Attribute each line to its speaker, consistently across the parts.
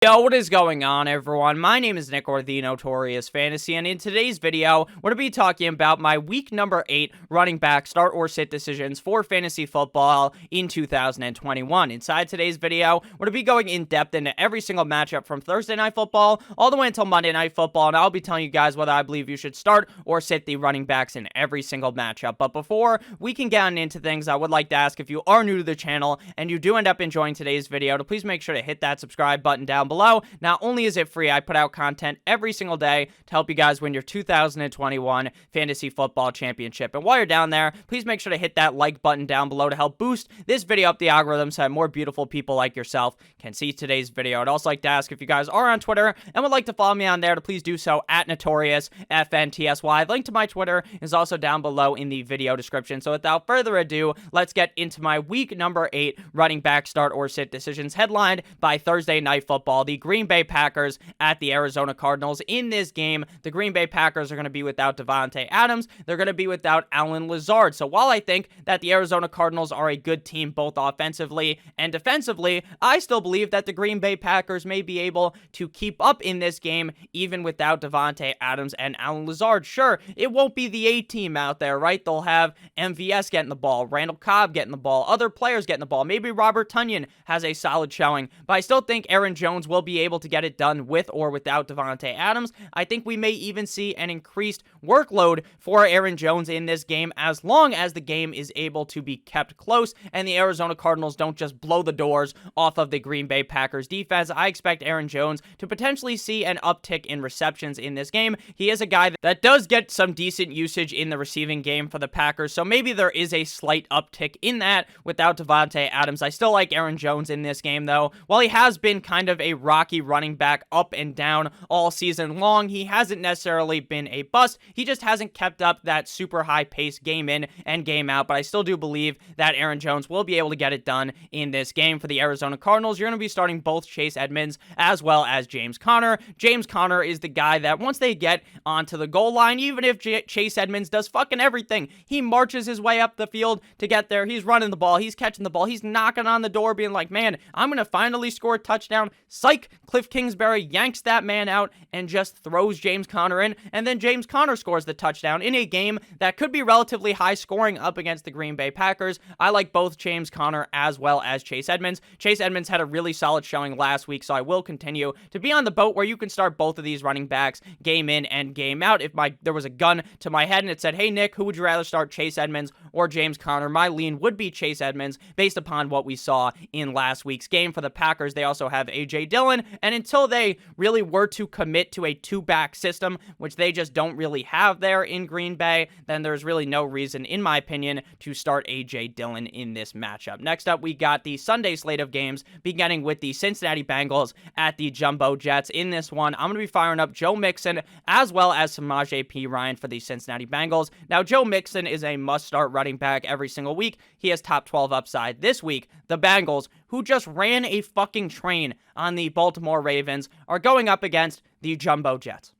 Speaker 1: Yo, what is going on, everyone? My name is Nick, or the Notorious Fantasy, and in today's video, we're going to be talking about my week number 8 running back start or sit decisions for fantasy football in 2021. Inside today's video, we're going to be going in depth into every single matchup from Thursday Night Football all the way until Monday Night Football, and I'll be telling you guys whether I believe you should start or sit the running backs in every single matchup. But before we can get into things, I would like to ask, if you are new to the channel and you do end up enjoying today's video, to please make sure to hit that subscribe button down below. Not only is it free, I put out content every single day to help you guys win your 2021 Fantasy Football Championship. And while you're down there, please make sure to hit that like button down below to help boost this video up the algorithm so that more beautiful people like yourself can see today's video. I'd also like to ask, if you guys are on Twitter and would like to follow me on there, to please do so at NotoriousFNTSY. The link to my Twitter is also down below in the video description. So without further ado, let's get into my week number 8 running back start or sit decisions, headlined by Thursday Night Football, the Green Bay Packers at the Arizona Cardinals. In this game, the Green Bay Packers are going to be without Davante Adams. They're going to be without Allen Lazard. So while I think that the Arizona Cardinals are a good team both offensively and defensively, I still believe that the Green Bay Packers may be able to keep up in this game even without Davante Adams and Allen Lazard. Sure, it won't be the A team out there, right? They'll have MVS getting the ball, Randall Cobb getting the ball, other players getting the ball. Maybe Robert Tonyan has a solid showing, but I still think Aaron Jones will be able to get it done with or without Davante Adams. I think we may even see an increased workload for Aaron Jones in this game, as long as the game is able to be kept close and the Arizona Cardinals don't just blow the doors off of the Green Bay Packers defense. I expect Aaron Jones to potentially see an uptick in receptions in this game. He is a guy that does get some decent usage in the receiving game for the Packers, so maybe there is a slight uptick in that without Davante Adams. I still like Aaron Jones in this game, though. While he has been kind of a rocky running back up and down all season long, he hasn't necessarily been a bust. He just hasn't kept up that super high pace game in and game out, but I still do believe that Aaron Jones will be able to get it done in this game. For the Arizona Cardinals, you're going to be starting both Chase Edmonds as well as James Conner. James Conner is the guy that once they get onto the goal line, even if Chase Edmonds does fucking everything, he marches his way up the field to get there. He's running the ball, he's catching the ball, he's knocking on the door being like, man, I'm going to finally score a touchdown. Psych, Cliff Kingsbury yanks that man out and just throws James Conner in, and then James Conner scores the touchdown in a game that could be relatively high scoring up against the Green Bay Packers. I like both James Conner as well as Chase Edmonds. Chase Edmonds had a really solid showing last week, so I will continue to be on the boat where you can start both of these running backs game in and game out. If there was a gun to my head and it said, hey Nick, who would you rather start, Chase Edmonds or James Conner? My lean would be Chase Edmonds based upon what we saw in last week's game. For the Packers, they also have A.J. Dillon, and until they really were to commit to a two-back system, which they just don't really have there in Green Bay, then there's really no reason, in my opinion, to start A.J. Dillon in this matchup. Next up, we got the Sunday slate of games, beginning with the Cincinnati Bengals at the Jumbo Jets. In this one, I'm going to be firing up Joe Mixon as well as Samaje Perine for the Cincinnati Bengals. Now, Joe Mixon is a must-start running back every single week. He has top 12 upside. This week, the Bengals, who just ran a fucking train on the Baltimore Ravens, are going up against the Jumbo Jets.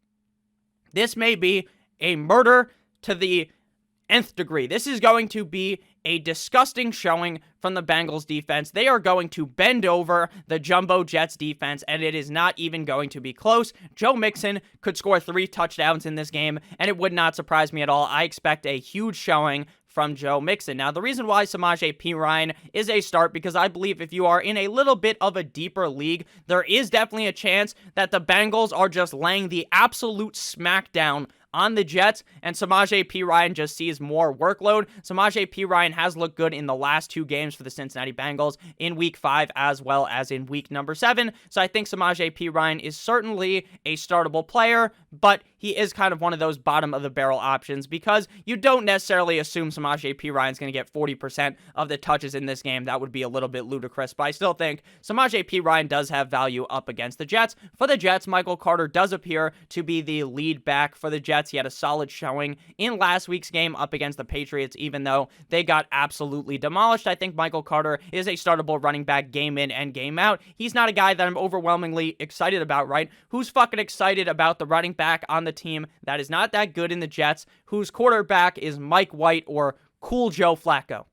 Speaker 1: This may be a murder to the nth degree. This is going to be a disgusting showing from the Bengals defense. They are going to bend over the Jumbo Jets defense, and it is not even going to be close. Joe Mixon could score 3 touchdowns in this game, and it would not surprise me at all. I expect a huge showing from Joe Mixon. Now, the reason why Samaje Perine is a start, because I believe if you are in a little bit of a deeper league, there is definitely a chance that the Bengals are just laying the absolute smackdown on the Jets, and Samaje Perine just sees more workload. Samaje Perine has looked good in the last 2 games for the Cincinnati Bengals, in week 5 as well as in week number 7. So I think Samaje Perine is certainly a startable player, but he is kind of one of those bottom of the barrel options because you don't necessarily assume Samaje Perine is going to get 40% of the touches in this game. That would be a little bit ludicrous, but I still think Samaje Perine does have value up against the Jets. For the Jets, Michael Carter does appear to be the lead back for the Jets. He had a solid showing in last week's game up against the Patriots, even though they got absolutely demolished. I think Michael Carter is a startable running back game in and game out. He's not a guy that I'm overwhelmingly excited about, right? Who's fucking excited about the running back on the team that is not that good in the Jets, whose quarterback is Mike White or Cool Joe Flacco?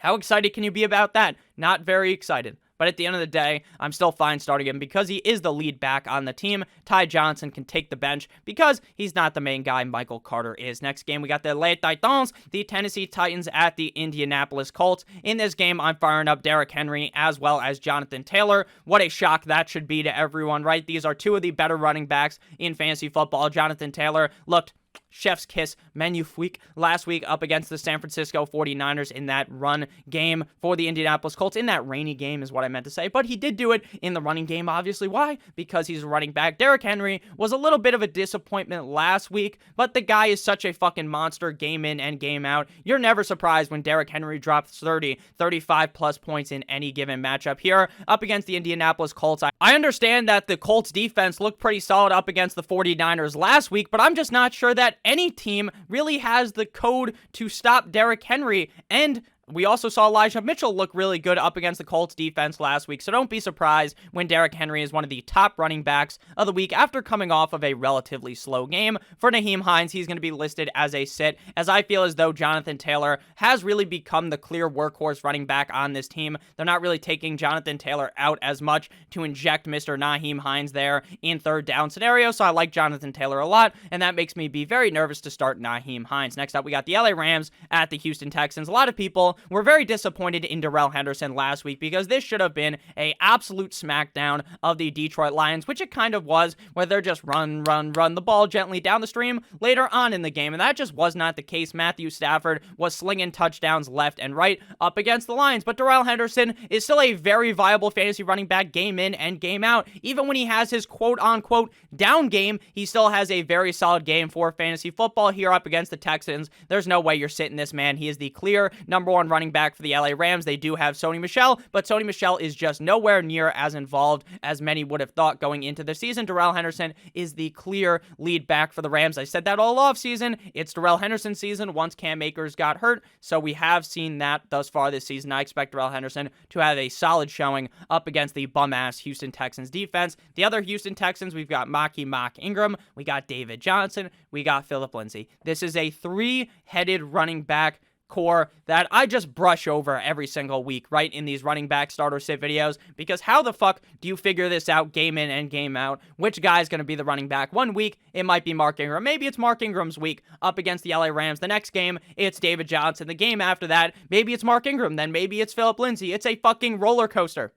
Speaker 1: How excited can you be about that? Not very excited. But at the end of the day, I'm still fine starting him because he is the lead back on the team. Ty Johnson can take the bench because he's not the main guy. Michael Carter is. Next game, we got the Les Titans, the Tennessee Titans at the Indianapolis Colts. In this game, I'm firing up Derrick Henry as well as Jonathan Taylor. What a shock that should be to everyone, right? These are two of the better running backs in fantasy football. Jonathan Taylor looked chef's kiss, magnifique last week up against the San Francisco 49ers in that run game for the Indianapolis Colts. In that rainy game is what I meant to say, but he did do it in the running game, obviously. Why? Because he's a running back. Derrick Henry was a little bit of a disappointment last week, but the guy is such a fucking monster game in and game out. You're never surprised when Derrick Henry drops 30, 35 plus points in any given matchup here up against the Indianapolis Colts. I understand that the Colts defense looked pretty solid up against the 49ers last week, but I'm just not sure that any team really has the code to stop Derrick Henry. And we also saw Elijah Mitchell look really good up against the Colts defense last week, so don't be surprised when Derrick Henry is one of the top running backs of the week after coming off of a relatively slow game. For Nyheim Hines, he's going to be listed as a sit, as I feel as though Jonathan Taylor has really become the clear workhorse running back on this team. They're not really taking Jonathan Taylor out as much to inject Mr. Nyheim Hines there in third down scenario, so I like Jonathan Taylor a lot, and that makes me be very nervous to start Nyheim Hines. Next up, we got the LA Rams at the Houston Texans. A lot of people were very disappointed in Darrell Henderson last week because this should have been an absolute smackdown of the Detroit Lions, which it kind of was, where they're just run the ball gently down the stream later on in the game, and that just was not the case. Matthew Stafford was slinging touchdowns left and right up against the Lions, but Darrell Henderson is still a very viable fantasy running back game in and game out. Even when he has his quote-unquote down game, he still has a very solid game for fantasy football here up against the Texans. There's no way you're sitting this man. He is the clear number one running back for the LA Rams. They do have Sony Michel, but Sony Michel is just nowhere near as involved as many would have thought going into the season. Darrell Henderson is the clear lead back for the Rams. I said that all off season. It's Darrell Henderson season once Cam Akers got hurt, so we have seen that thus far this season. I expect Darrell Henderson to have a solid showing up against the bum-ass Houston Texans defense. The other Houston Texans, we've got Mark Ingram, we got David Johnson, we got Phillip Lindsay. This is a three-headed running back core that I just brush over every single week, right, in these running back start or sit videos, because how the fuck do you figure this out game in and game out? Which guy's going to be the running back? One week, it might be Mark Ingram. Maybe it's Mark Ingram's week up against the LA Rams. The next game, it's David Johnson. The game after that, maybe it's Mark Ingram. Then maybe it's Phillip Lindsay. It's a fucking roller coaster.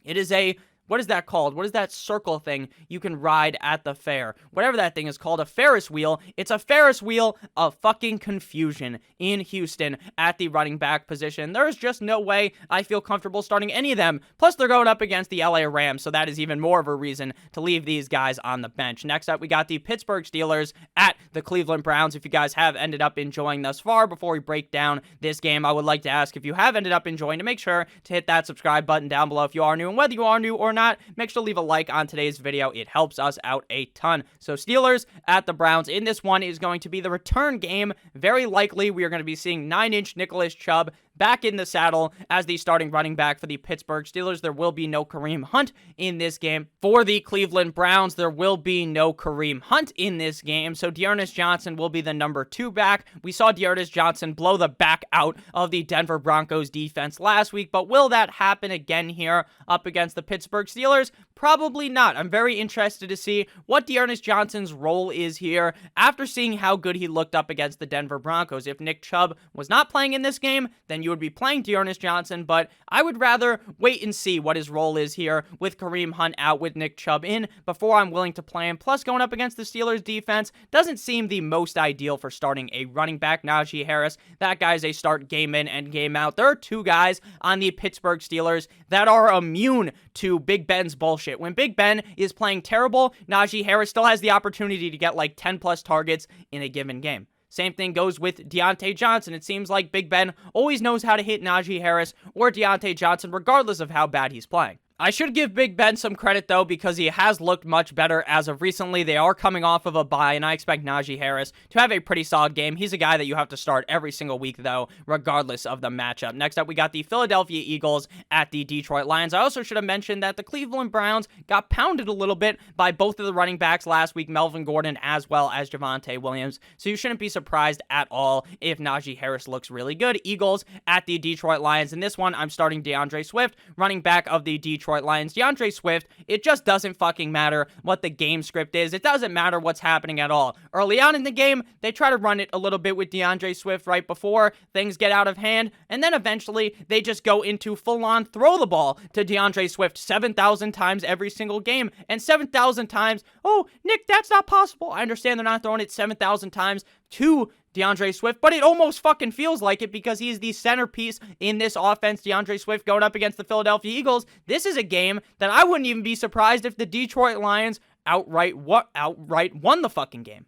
Speaker 1: It is a what is that called? What is that circle thing you can ride at the fair? Whatever that thing is called, a Ferris wheel. It's a Ferris wheel of fucking confusion in Houston at the running back position. There's just no way I feel comfortable starting any of them. Plus, they're going up against the LA Rams, so that is even more of a reason to leave these guys on the bench. Next up, we got the Pittsburgh Steelers at the Cleveland Browns. If you guys have ended up enjoying thus far, before we break down this game, I would like to ask if you have ended up enjoying to make sure to hit that subscribe button down below if you are new. And whether you are new or not, make sure to leave a like on today's video. It helps us out a ton. So Steelers at the Browns. In this one is going to be the return game. Very likely we are going to be seeing 9-inch Nicholas Chubb back in the saddle as the starting running back for the Pittsburgh Steelers. There will be no Kareem Hunt in this game. For the Cleveland Browns, there will be no Kareem Hunt in this game, so Dearness Johnson will be the number 2 back. We saw Dearness Johnson blow the back out of the Denver Broncos defense last week, but will that happen again here up against the Pittsburgh Steelers? Probably not. I'm very interested to see what Dearness Johnson's role is here after seeing how good he looked up against the Denver Broncos. If Nick Chubb was not playing in this game, then you would be playing Dearness Johnson, but I would rather wait and see what his role is here with Kareem Hunt out with Nick Chubb in before I'm willing to play him. Plus, going up against the Steelers defense doesn't seem the most ideal for starting a running back. Najee Harris, that guy's a start game in and game out. There are 2 guys on the Pittsburgh Steelers that are immune to Big Ben's bullshit. When Big Ben is playing terrible, Najee Harris still has the opportunity to get like 10 plus targets in a given game. Same thing goes with Deontay Johnson. It seems like Big Ben always knows how to hit Najee Harris or Deontay Johnson regardless of how bad he's playing. I should give Big Ben some credit, though, because he has looked much better as of recently. They are coming off of a bye, and I expect Najee Harris to have a pretty solid game. He's a guy that you have to start every single week, though, regardless of the matchup. Next up, we got the Philadelphia Eagles at the Detroit Lions. I also should have mentioned that the Cleveland Browns got pounded a little bit by both of the running backs last week, Melvin Gordon as well as Javonte Williams, so you shouldn't be surprised at all if Najee Harris looks really good. Eagles at the Detroit Lions. In this one, I'm starting DeAndre Swift, running back of the Detroit Lions. DeAndre Swift, it just doesn't fucking matter what the game script is. It doesn't matter what's happening at all. Early on in the game, they try to run it a little bit with DeAndre Swift right before things get out of hand, and then eventually they just go into full-on throw the ball to DeAndre Swift 7,000 times every single game, and 7,000 times, oh, Nick, that's not possible. I understand they're not throwing it 7,000 times to DeAndre Swift, but it almost fucking feels like it because he's the centerpiece in this offense. DeAndre Swift going up against the Philadelphia Eagles. This is a game that I wouldn't even be surprised if the Detroit Lions outright won the fucking game.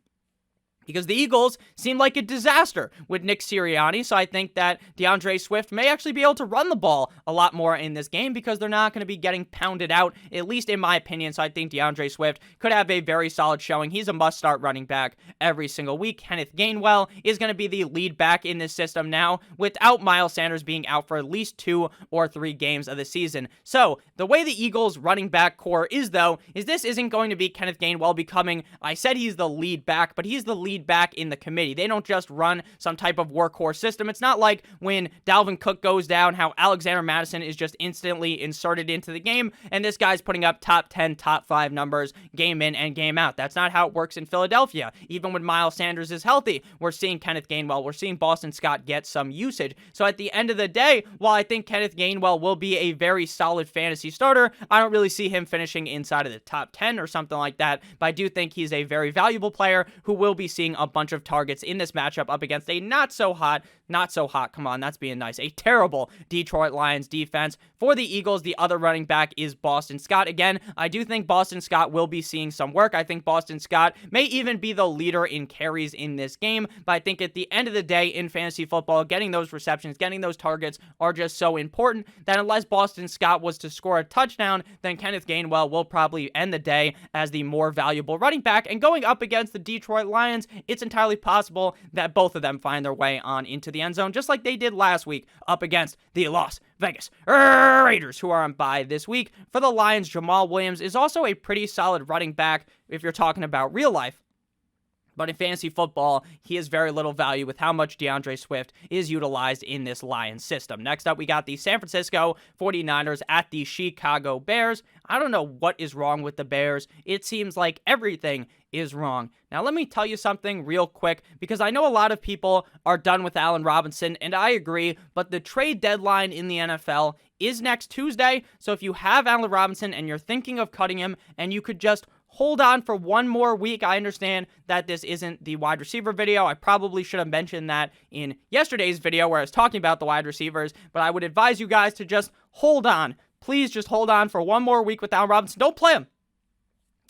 Speaker 1: Because the Eagles seem like a disaster with Nick Sirianni, so I think that DeAndre Swift may actually be able to run the ball a lot more in this game because they're not going to be getting pounded out, at least in my opinion, so I think DeAndre Swift could have a very solid showing. He's a must-start running back every single week. Kenneth Gainwell is going to be the lead back in this system now, without Miles Sanders being out for at least 2 or 3 games of the season. So, the way the Eagles running back core is, though, is this isn't going to be Kenneth Gainwell becoming, I said he's the lead back, but he's the lead back in the committee. They don't just run some type of workhorse system. It's not like when Dalvin Cook goes down, how Alexander Mattison is just instantly inserted into the game, and this guy's putting up top 10, top 5 numbers game in and game out. That's not how it works in Philadelphia. Even when Miles Sanders is healthy, we're seeing Kenneth Gainwell, we're seeing Boston Scott get some usage. So at the end of the day, while I think Kenneth Gainwell will be a very solid fantasy starter, I don't really see him finishing inside of the top 10 or something like that, but I do think he's a very valuable player who will be seeing a bunch of targets in this matchup up against a not so hot, come on, that's being nice, a terrible Detroit Lions defense. For the Eagles, the other running back is Boston Scott. Again, I do think Boston Scott will be seeing some work. I think Boston Scott may even be the leader in carries in this game, but I think at the end of the day in fantasy football, getting those receptions, getting those targets are just so important that unless Boston Scott was to score a touchdown, then Kenneth Gainwell will probably end the day as the more valuable running back. And going up against the Detroit Lions, it's entirely possible that both of them find their way on into the end zone, just like they did last week up against the Las Vegas Raiders, who are on bye this week. For the Lions, Jamal Williams is also a pretty solid running back if you're talking about real life. But in fantasy football, he has very little value with how much DeAndre Swift is utilized in this Lions system. Next up, we got the San Francisco 49ers at the Chicago Bears. I don't know what is wrong with the Bears. It seems like everything is wrong. Now, let me tell you something real quick, because I know a lot of people are done with Allen Robinson, and I agree, but the trade deadline in the NFL is next Tuesday, so if you have Allen Robinson and you're thinking of cutting him, and you could just hold on for one more week. I understand that this isn't the wide receiver video. I probably should have mentioned that in yesterday's video where I was talking about the wide receivers, but I would advise you guys to just hold on. Please just hold on for one more week with Allen Robinson. Don't play him.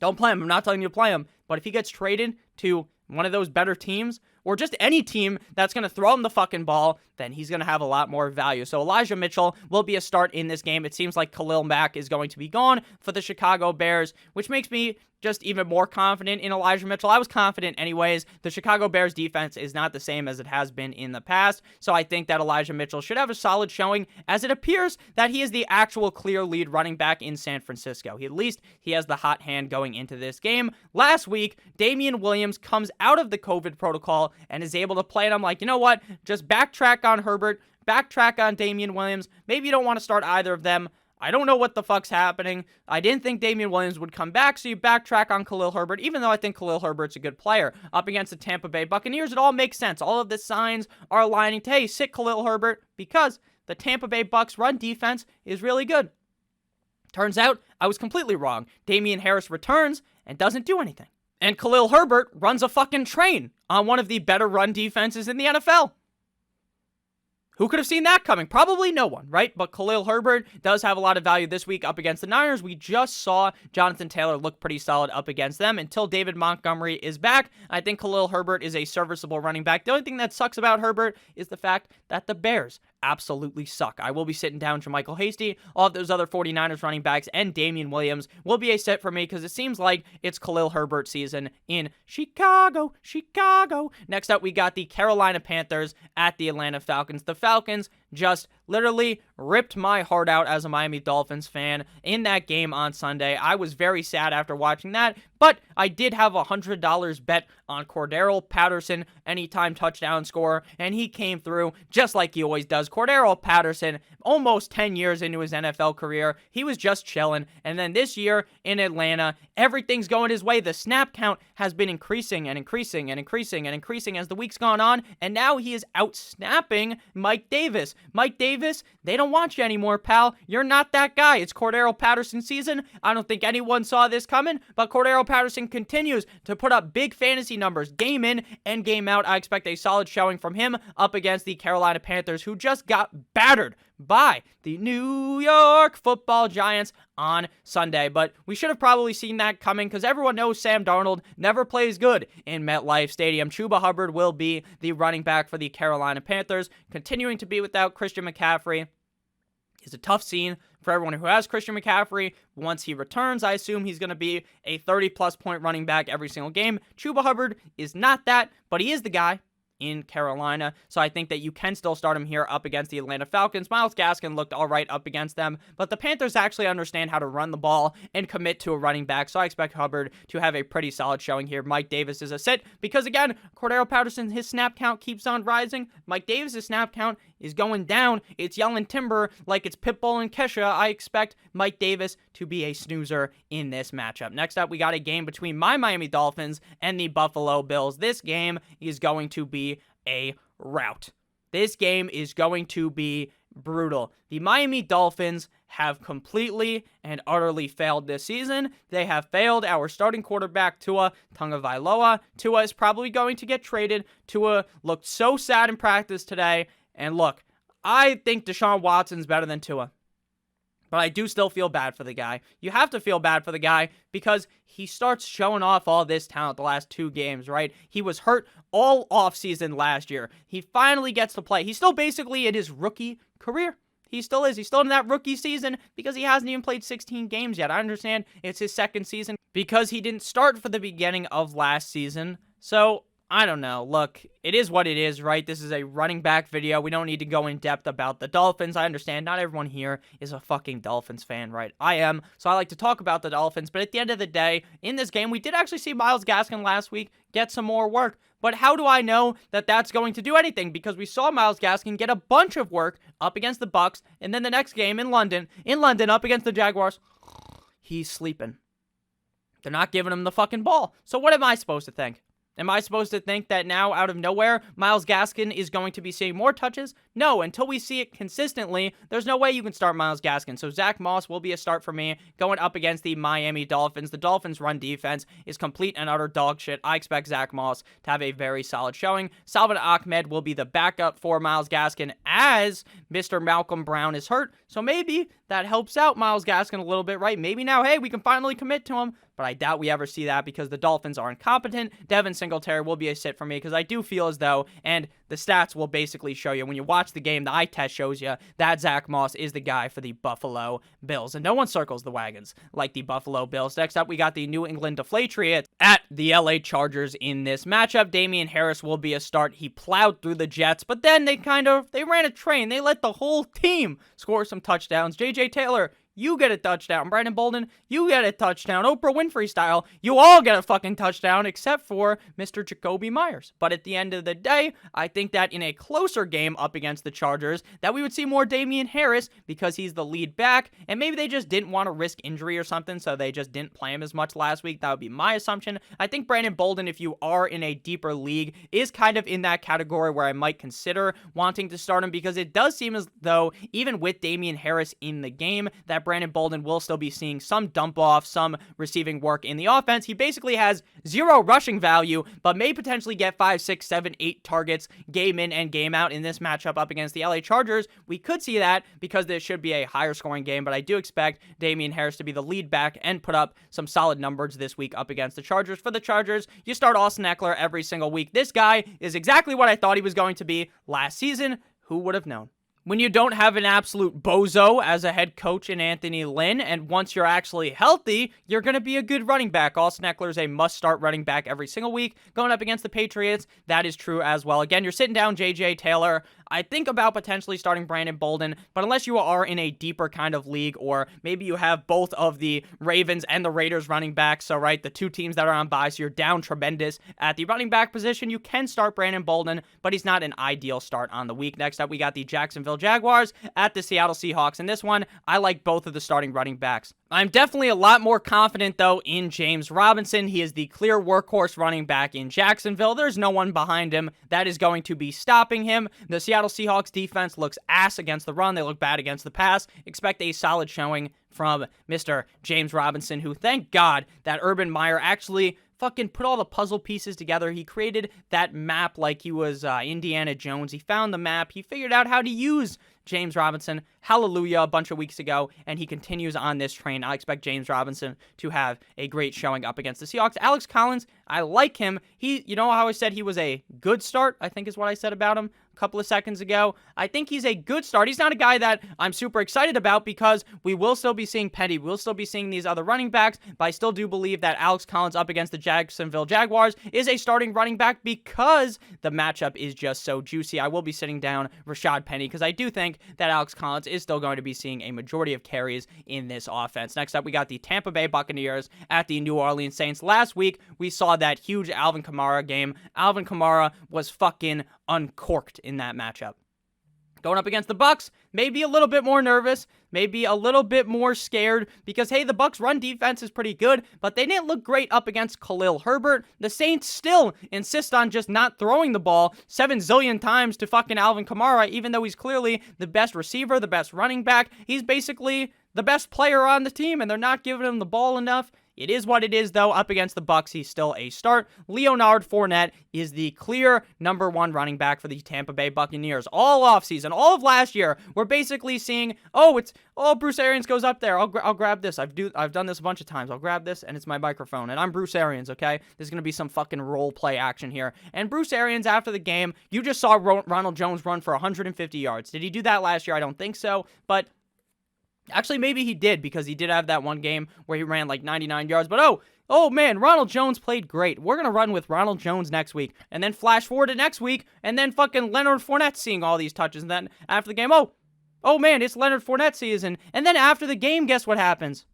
Speaker 1: Don't play him. I'm not telling you to play him, but if he gets traded to one of those better teams, or just any team that's going to throw him the fucking ball, then he's going to have a lot more value. So Elijah Mitchell will be a start in this game. It seems like Khalil Mack is going to be gone for the Chicago Bears, which makes me just even more confident in Elijah Mitchell. I was confident anyways. The Chicago Bears defense is not the same as it has been in the past, so I think that Elijah Mitchell should have a solid showing, as it appears that he is the actual clear lead running back in San Francisco. At least he has the hot hand going into this game. Last week, Damien Williams comes out of the COVID protocol and is able to play, and I'm like, you know what? Just backtrack on Herbert, backtrack on Damien Williams. Maybe you don't want to start either of them. I don't know what the fuck's happening. I didn't think Damien Williams would come back, so you backtrack on Khalil Herbert, even though I think Khalil Herbert's a good player. Up against the Tampa Bay Buccaneers, it all makes sense. All of the signs are aligning to, hey, sit Khalil Herbert, because the Tampa Bay Bucs run defense is really good. Turns out, I was completely wrong. Damian Harris returns and doesn't do anything. And Khalil Herbert runs a fucking train on one of the better run defenses in the NFL. Who could have seen that coming? Probably no one, right? But Khalil Herbert does have a lot of value this week up against the Niners. We just saw Jonathan Taylor look pretty solid up against them until David Montgomery is back. I think Khalil Herbert is a serviceable running back. The only thing that sucks about Herbert is the fact that the Bears absolutely suck. I will be sitting down Jermichael Hasty. All of those other 49ers running backs and Damien Williams will be a sit for me because it seems like it's Khalil Herbert season in Chicago. Next up, we got the Carolina Panthers at the Atlanta Falcons. The Falcons just literally ripped my heart out as a Miami Dolphins fan in that game on Sunday. I was very sad after watching that, but I did have a $100 bet on Cordarrelle Patterson anytime touchdown scorer, and he came through just like he always does. Cordarrelle Patterson, almost 10 years into his NFL career, he was just chilling, and then this year in Atlanta, everything's going his way. The snap count has been increasing and increasing and increasing and increasing as the week's gone on, and now he is out-snapping Mike Davis. Mike Davis, they don't want you anymore, pal. You're not that guy. It's Cordarrelle Patterson season. I don't think anyone saw this coming, but Cordarrelle Patterson continues to put up big fantasy numbers game in and game out. I expect a solid showing from him up against the Carolina Panthers, who just got battered by the New York Football Giants on Sunday. But we should have probably seen that coming because everyone knows Sam Darnold never plays good in MetLife Stadium. Chuba Hubbard will be the running back for the Carolina Panthers, continuing to be without Christian McCaffrey. It's a tough scene for everyone who has Christian McCaffrey. Once he returns, I assume he's going to be a 30-plus point running back every single game. Chuba Hubbard is not that, but he is the guy in Carolina, so I think that you can still start him here up against the Atlanta Falcons. Myles Gaskin looked all right up against them, but the Panthers actually understand how to run the ball and commit to a running back, so I expect Hubbard to have a pretty solid showing here. Mike Davis is a sit, because again, Cordarrelle Patterson, his snap count keeps on rising. Mike Davis' snap count is going down. It's yelling timber like it's Pitbull and Kesha. I expect Mike Davis to be a snoozer in this matchup. Next up, we got a game between my Miami Dolphins and the Buffalo Bills. This game is going to be a rout. This game is going to be brutal. The Miami Dolphins have completely and utterly failed this season. They have failed our starting quarterback, Tua Tagovailoa. Tua is probably going to get traded. Tua looked so sad in practice today. And look, I think Deshaun Watson's better than Tua. But I do still feel bad for the guy. You have to feel bad for the guy because he starts showing off all this talent the last 2 games, right? He was hurt all offseason last year. He finally gets to play. He's still basically in his rookie career. He still is. He's still in that rookie season because he hasn't even played 16 games yet. I understand it's his second season because he didn't start for the beginning of last season. So I don't know. Look, it is what it is, right? This is a running back video. We don't need to go in depth about the Dolphins. I understand not everyone here is a fucking Dolphins fan, right? I am, so I like to talk about the Dolphins. But at the end of the day, in this game, we did actually see Myles Gaskin last week get some more work. But how do I know that that's going to do anything? Because we saw Myles Gaskin get a bunch of work up against the Bucs, and then the next game in London up against the Jaguars, he's sleeping. They're not giving him the fucking ball. So what am I supposed to think? Am I supposed to think that now, out of nowhere, Myles Gaskin is going to be seeing more touches? No, until we see it consistently, there's no way you can start Myles Gaskin. So Zach Moss will be a start for me going up against the Miami Dolphins. The Dolphins' run defense is complete and utter dog shit. I expect Zach Moss to have a very solid showing. Salvon Ahmed will be the backup for Myles Gaskin as Mr. Malcolm Brown is hurt. So maybe that helps out Myles Gaskin a little bit, right? Maybe now, hey, we can finally commit to him. But I doubt we ever see that because the Dolphins are incompetent. Devin Singletary will be a sit for me because I do feel as though, and the stats will basically show you, when you watch the game, the eye test shows you that Zach Moss is the guy for the Buffalo Bills. And no one circles the wagons like the Buffalo Bills. Next up, we got the New England Deflatriots at the LA Chargers in this matchup. Damien Harris will be a start. He plowed through the Jets, but then they ran a train. They let the whole team score some touchdowns. J.J. Taylor, you get a touchdown. Brandon Bolden, you get a touchdown. Oprah Winfrey style, you all get a fucking touchdown except for Mr. Jacoby Myers. But at the end of the day, I think that in a closer game up against the Chargers, that we would see more Damien Harris because he's the lead back, and maybe they just didn't want to risk injury or something, so they just didn't play him as much last week. That would be my assumption. I think Brandon Bolden, if you are in a deeper league, is kind of in that category where I might consider wanting to start him because it does seem as though, even with Damien Harris in the game, that Brandon Bolden will still be seeing some dump off, some receiving work in the offense. He basically has 0 rushing value, but may potentially get 5, 6, 7, 8 targets game in and game out in this matchup up against the LA Chargers. We could see that because this should be a higher scoring game, but I do expect Damien Harris to be the lead back and put up some solid numbers this week up against the Chargers. For the Chargers, you start Austin Ekeler every single week. This guy is exactly what I thought he was going to be last season. Who would have known? when you don't have an absolute bozo as a head coach in Anthony Lynn, and once you're actually healthy, you're going to be a good running back. Austin Ekeler is a must-start running back every single week. Going up against the Patriots, that is true as well. Again, you're sitting down J.J. Taylor. I think about potentially starting Brandon Bolden, but unless you are in a deeper kind of league, or maybe you have both of the Ravens and the Raiders running backs, so right, the two teams that are on bye, so you're down tremendous at the running back position, you can start Brandon Bolden, but he's not an ideal start on the week. Next up, we got the Jacksonville Jaguars at the Seattle Seahawks. In this one, I like both of the starting running backs. I'm definitely a lot more confident, though, in James Robinson. He is the clear workhorse running back in Jacksonville. There's no one behind him that is going to be stopping him. The Seattle Seahawks defense looks ass against the run. They look bad against the pass. Expect a solid showing from Mr. James Robinson, who, thank God, that Urban Meyer actually fucking put all the puzzle pieces together. He created that map like he was Indiana Jones. He found the map. He figured out how to use James Robinson, hallelujah, a bunch of weeks ago, and he continues on this train. I expect James Robinson to have a great showing up against the Seahawks. Alex Collins, I like him. You know how I said he was a good start, I think is what I said about him a couple of seconds ago. I think he's a good start. He's not a guy that I'm super excited about because we will still be seeing Petty. We'll still be seeing these other running backs, but I still do believe that Alex Collins up against the Jacksonville Jaguars is a starting running back because the matchup is just so juicy. I will be sitting down Rashad Penny because I do think that Alex Collins is still going to be seeing a majority of carries in this offense. Next up, we got the Tampa Bay Buccaneers at the New Orleans Saints. Last week, we saw that huge Alvin Kamara game. Alvin Kamara was fucking uncorked in that matchup. Going up against the Bucs, maybe a little bit more nervous, maybe a little bit more scared because, hey, the Bucs run defense is pretty good, but they didn't look great up against Khalil Herbert. The Saints still insist on just not throwing the ball 7 zillion times to fucking Alvin Kamara, even though he's clearly the best receiver, the best running back. He's basically the best player on the team, and they're not giving him the ball enough. It is what it is, though. Up against the Bucs, he's still a start. Leonard Fournette is the clear number 1 running back for the Tampa Bay Buccaneers. All offseason, all of last year, we're basically seeing, Bruce Arians goes up there. I'll grab this. I've done this a bunch of times. I'll grab this, and it's my microphone, and I'm Bruce Arians, okay? There's going to be some fucking role play action here. And Bruce Arians, after the game, you just saw Ronald Jones run for 150 yards. Did he do that last year? I don't think so, but actually, maybe he did because he did have that one game where he ran like 99 yards. But oh man, Ronald Jones played great. We're going to run with Ronald Jones next week. And then flash forward to next week. And then fucking Leonard Fournette seeing all these touches. And then after the game, oh man, it's Leonard Fournette season. And then after the game, guess what happens?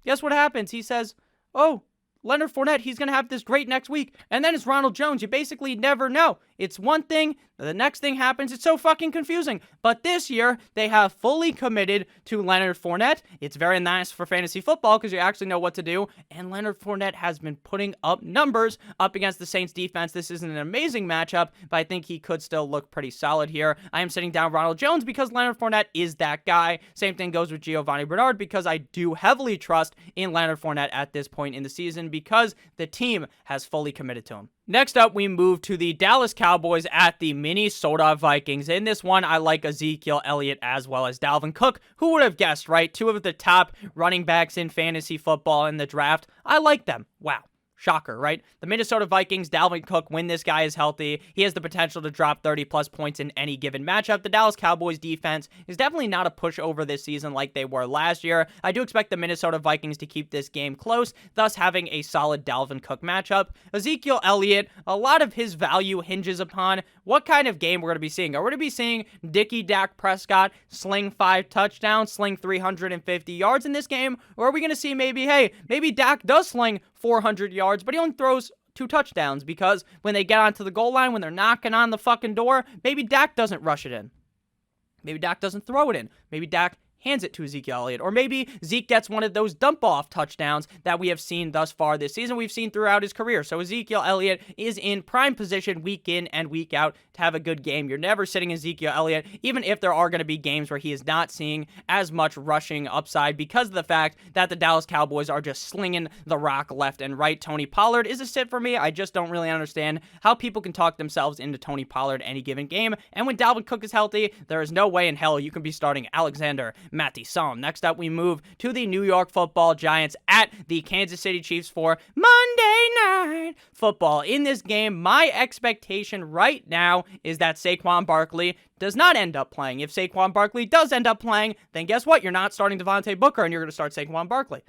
Speaker 1: Guess what happens? He says, Leonard Fournette, he's going to have this great next week. And then it's Ronald Jones. You basically never know. It's one thing, the next thing happens. It's so fucking confusing. But this year, they have fully committed to Leonard Fournette. It's very nice for fantasy football because you actually know what to do. And Leonard Fournette has been putting up numbers up against the Saints defense. This isn't an amazing matchup, but I think he could still look pretty solid here. I am sitting down Ronald Jones because Leonard Fournette is that guy. Same thing goes with Giovanni Bernard because I do heavily trust in Leonard Fournette at this point in the season because the team has fully committed to him. Next up, we move to the Dallas Cowboys at the Minnesota Vikings. In this one, I like Ezekiel Elliott as well as Dalvin Cook. Who would have guessed, right? 2 of the top running backs in fantasy football in the draft. I like them. Wow. Shocker, right? The Minnesota Vikings, Dalvin Cook, when this guy is healthy, he has the potential to drop 30-plus points in any given matchup. The Dallas Cowboys defense is definitely not a pushover this season like they were last year. I do expect the Minnesota Vikings to keep this game close, thus having a solid Dalvin Cook matchup. Ezekiel Elliott, a lot of his value hinges upon what kind of game we're going to be seeing. Are we going to be seeing Dak Prescott sling 5 touchdowns, sling 350 yards in this game? Or are we going to see maybe Dak does sling 400 yards, but he only throws 2 touchdowns because when they get onto the goal line, when they're knocking on the fucking door, maybe Dak doesn't rush it in. Maybe Dak doesn't throw it in. Maybe Dak hands it to Ezekiel Elliott. Or maybe Zeke gets one of those dump-off touchdowns that we have seen thus far this season. We've seen throughout his career. So Ezekiel Elliott is in prime position week in and week out to have a good game. You're never sitting Ezekiel Elliott, even if there are going to be games where he is not seeing as much rushing upside because of the fact that the Dallas Cowboys are just slinging the rock left and right. Tony Pollard is a sit for me. I just don't really understand how people can talk themselves into Tony Pollard any given game. And when Dalvin Cook is healthy, there is no way in hell you can be starting Alexander Mattison. Next up, we move to the New York Football Giants at the Kansas City Chiefs for Monday Night Football. In this game, my expectation right now is that Saquon Barkley does not end up playing. If Saquon Barkley does end up playing, then guess what? You're not starting Devontae Booker, and you're going to start Saquon Barkley.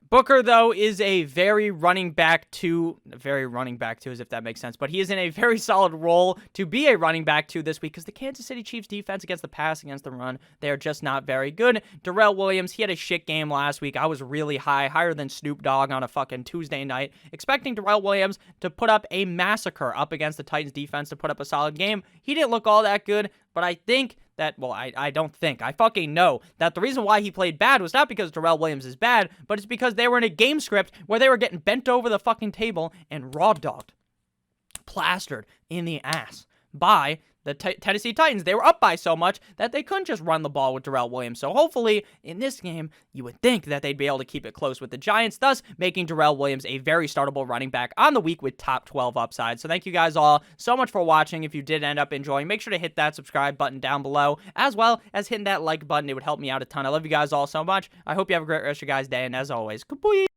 Speaker 1: Booker, though, is a very running back two, as if that makes sense, but he is in a very solid role to be a running back two this week because the Kansas City Chiefs defense against the pass, against the run, they are just not very good. Darrell Williams, he had a shit game last week. I was really higher than Snoop Dogg on a fucking Tuesday night, expecting Darrell Williams to put up a massacre up against the Titans defense to put up a solid game. He didn't look all that good, but I think that, well, I don't think. I fucking know that the reason why he played bad was not because Darrell Williams is bad, but it's because they were in a game script where they were getting bent over the fucking table and raw-dogged, plastered in the ass by the Tennessee Titans. They were up by so much that they couldn't just run the ball with Darrell Williams. So hopefully, in this game, you would think that they'd be able to keep it close with the Giants, thus making Darrell Williams a very startable running back on the week with top 12 upside. So thank you guys all so much for watching. If you did end up enjoying, make sure to hit that subscribe button down below, as well as hitting that like button. It would help me out a ton. I love you guys all so much. I hope you have a great rest of your guys' day, and as always, goodbye.